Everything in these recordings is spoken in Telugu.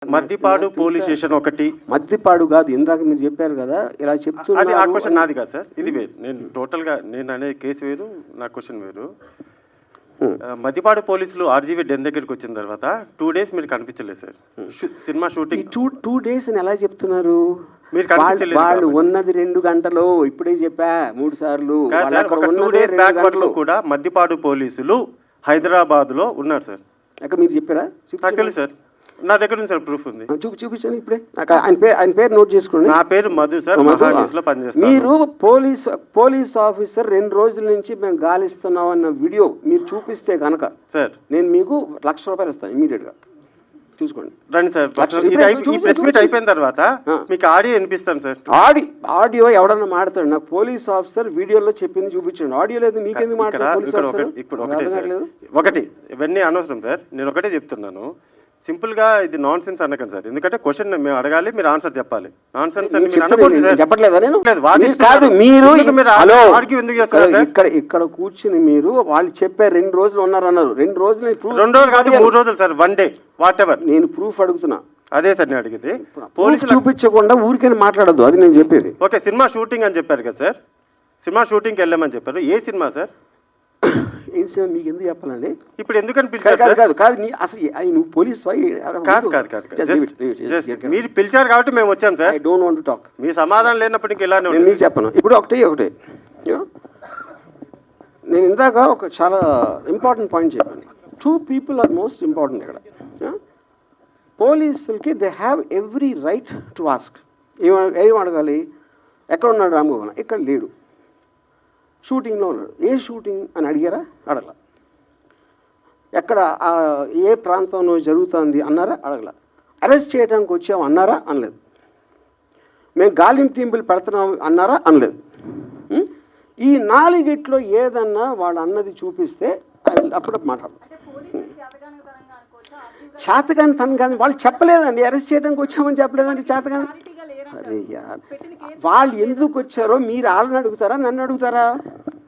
మద్దిపాడు పోలీస్ స్టేషన్ ఒకటి. మద్దిపాడు కాదు, ఇందాక మీరు చెప్పారు కదా ఇలా చెప్తున్నారు. అది ఆ క్వశ్చన్ నాది కాదు సార్, ఇది వేరు. నేను టోటల్గా నేను అనే కేసు వేరు, నా క్వశ్చన్ వేరు. మద్దిపాడు పోలీసులు ఆర్జీవీ డెన్ దగ్గరికి వచ్చిన తర్వాత 2 days మీరు కనిపించలేదు సార్. సినిమా షూటింగ్ 2 days అని ఎలా చెప్తున్నారు? మీరు కనిపించలేదు. వాళ్ళు ఉన్నది 2 గంటలు, ఇప్పుడే చెప్పా 3 సార్లు. ఒక 2 days బ్యాక్ వరకు కూడా మద్దిపాడు పోలీసులు హైదరాబాద్ లో ఉన్నారు సార్. అక్కడ మీరు చెప్పారా? నాకు తెలుసు సార్, నా దగ్గర ఉంది సార్, ప్రూఫ్ ఉంది. చూపించండి ఇప్పుడే. ఆయన పేరు నోట్ చేసుకోండి. నా పేరు మధు సార్, మహాన్యూస్ లో పనిచేస్తాను. మీరు పోలీస్ ఆఫీసర్ 2 రోజుల నుంచి మేము గాలిస్తున్నాం అన్న వీడియో మీరు చూపిస్తే కనుక సార్ నేను మీకు ₹1,00,000 ఇస్తాను ఇమీడియట్ గా. చూసుకోండి, రండి సార్. ఈ ప్రెస్ మీట్ అయిపోయిన తర్వాత మీకు ఆడియో వినిపిస్తాను సార్. ఆడియో ఎవడన్నా మాడతాడు? నాకు పోలీస్ ఆఫీసర్ వీడియోలో చెప్పింది చూపించండి. ఆడియో లేదు, మీకెందుకు మాట్లాడారు? ఇప్పుడు ఒకటి ఇవన్నీ అనవసరం సార్. నేను ఒకటే చెప్తున్నాను, సింపుల్ గా ఇది నాన్ సెన్స్ అనకండి సార్. ఎందుకంటే క్వశ్చన్ మేము అడగాలి, మీరు ఆన్సర్ చెప్పాలి. నాన్ సెన్స్ చెప్పట్లేదా? నేను కాదు, మీరు ఇక్కడ కూర్చుని మీరు వాళ్ళు చెప్పారు 2 రోజులు ఉన్నారన్నారు. 2 రోజులు 2 రోజులు కాదు, 3 రోజులు సార్, 1 day వాట్ ఎవర్. నేను ప్రూఫ్ అడుగుతున్నా. అదే సార్ నేను అడిగింది. పోలీసులు చూపించకుండా ఊరికే మాట్లాడద్దు, అది నేను చెప్పేది. ఓకే, సినిమా షూటింగ్ అని చెప్పారు కదా సార్, సినిమా షూటింగ్కి వెళ్ళామని చెప్పారు. ఏ సినిమా సార్? ఏం సినిమా మీకు ఎందుకు చెప్పాలండి? ఇప్పుడు ఎందుకని పిలిచారు? కాదు అసలు నువ్వు పోలీస్ మీరు పిలిచారు కాబట్టి మేము వచ్చాం sir. I don't want to talk. మీ సమాధానం లేనప్పటికీ ఇలానే నేను మీకు చెప్పను. ఇప్పుడు ఒకటే నేను ఇందాక ఒక చాలా ఇంపార్టెంట్ పాయింట్ చెప్పాను. 2 people ఆర్ మోస్ట్ ఇంపార్టెంట్ ఇక్కడ. పోలీసులకి they have every right to ask. ఏం అడగాలి? ఎక్కడ ఉన్నాడు రామగోపాల్? ఇక్కడ లేడు, షూటింగ్లో ఉన్నాడు. ఏ షూటింగ్ అని అడిగారా? అడగల. ఎక్కడ ఏ ప్రాంతంలో జరుగుతుంది అన్నారా? అడగల. అరెస్ట్ చేయడానికి వచ్చాము అన్నారా? అనలేదు. మేము గాలింపు పెడుతున్నాం అన్నారా? అనలేదు. ఈ 4 ఏదన్నా వాళ్ళు అన్నది చూపిస్తే అప్పుడు మాట్లాడతాం. చేతగాని తను కానీ వాళ్ళు చెప్పలేదండి, అరెస్ట్ చేయడానికి వచ్చామని చెప్పలేదండి. చేతగాని అరే యార్, వాళ్ళు ఎందుకు వచ్చారో మీరు వాళ్ళని అడుగుతారా, నన్ను అడుగుతారా?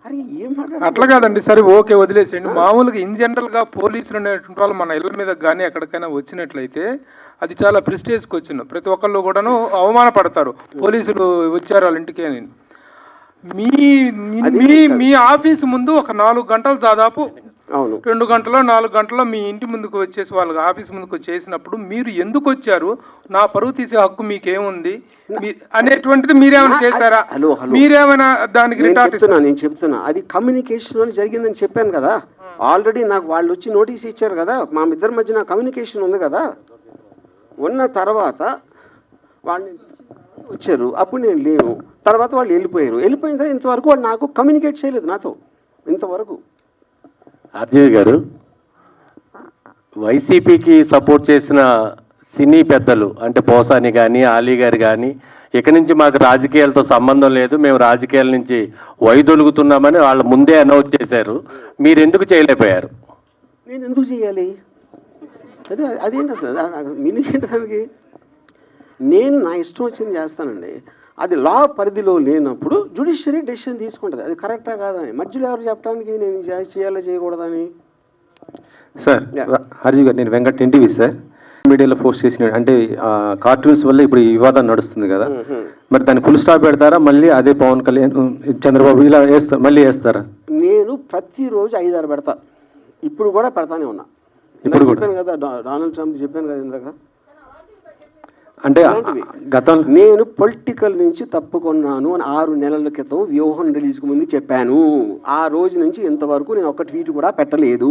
అరే ఏం అట్లా కాదండి. సరే ఓకే, వదిలేసేయండి. మామూలుగా ఇన్ జనరల్ గా పోలీసులు అనేటువంటి వాళ్ళు మన ఇళ్ళ మీద కానీ ఎక్కడికైనా వచ్చినట్లయితే అది చాలా ప్రెస్టేజ్ క్వశ్చన్. ప్రతి ఒక్కళ్ళు కూడాను అవమానపడతారు, పోలీసులు వచ్చారు వాళ్ళ ఇంటికి అని. మీ ఆఫీసు ముందు ఒక 4 గంటలు దాదాపు 2 గంటలో 4 గంటలో మీ ఇంటి ముందుకు వచ్చేసి వాళ్ళ ఆఫీస్ ముందుకు వచ్చేసినప్పుడు మీరు ఎందుకు వచ్చారు, నా పరువు తీసే హక్కు మీకేముంది అనేటువంటిది మీరేమైనా చేశారా? మీరేమైనా దానికి నేను చెప్తున్నా అది కమ్యూనికేషన్ జరిగిందని చెప్పాను కదా. ఆల్రెడీ నాకు వాళ్ళు వచ్చి నోటీస్ ఇచ్చారు కదా, మా ఇద్దరి మధ్య కమ్యూనికేషన్ ఉంది కదా. ఉన్న తర్వాత వాళ్ళు వచ్చారు, అప్పుడు నేను లేను. తర్వాత వాళ్ళు వెళ్ళిపోయిన తర్వాత ఇంతవరకు వాళ్ళు నాకు కమ్యూనికేట్ చేయలేదు నాతో ఇంతవరకు. ఆర్జీవి గారు, వైసీపీకి సపోర్ట్ చేసిన సినీ పెద్దలు అంటే పోసాని కానీ ఆలీ గారు కానీ ఇక్కడి నుంచి మాకు రాజకీయాలతో సంబంధం లేదు, మేము రాజకీయాల నుంచి వైదొలుగుతున్నామని వాళ్ళు ముందే అనౌన్స్ చేశారు. మీరు ఎందుకు చేయలేకపోయారు? నేను ఎందుకు చేయాలి? అదేంటి అసలు మీనింగ్ ఏంటి దానికి? నేను నా ఇష్టం వచ్చింది చేస్తానండి. అది లా పరిధిలో లేనప్పుడు జ్యుడిషియరీ డెసిషన్ తీసుకుంటుంది. అది కరెక్టా కాదని మధ్యలో ఎవరు చెప్పడానికి నేను చేయాలో చేయకూడదని. సార్ హర్జీ గారు, నేను వెంకట్ ఎన్టీవీ సార్. మీడియాలో పోస్ట్ చేసిన అంటే కార్టూన్స్ వల్ల ఇప్పుడు ఈ వివాదం నడుస్తుంది కదా, మరి దాన్ని ఫుల్ స్టాప్ పెడతారా? మళ్ళీ అదే పవన్ కళ్యాణ్ చంద్రబాబు ఇలా మళ్ళీ వేస్తారా? నేను ప్రతిరోజు 5-6 పెడతా. ఇప్పుడు కూడా పెడతానే ఉన్నా. ఇప్పుడు కూడా చెప్పాను కదా, డొనాల్డ్ ట్రంప్ చెప్పాను కదా ఇందాక. అంటే గతంలో నేను పొలిటికల్ నుంచి తప్పుకున్నాను అని 6 నెలల క్రితం వ్యూహం రిలీజ్కు ముందు చెప్పాను. ఆ రోజు నుంచి ఇంతవరకు నేను ఒక్క ట్వీట్ కూడా పెట్టలేదు.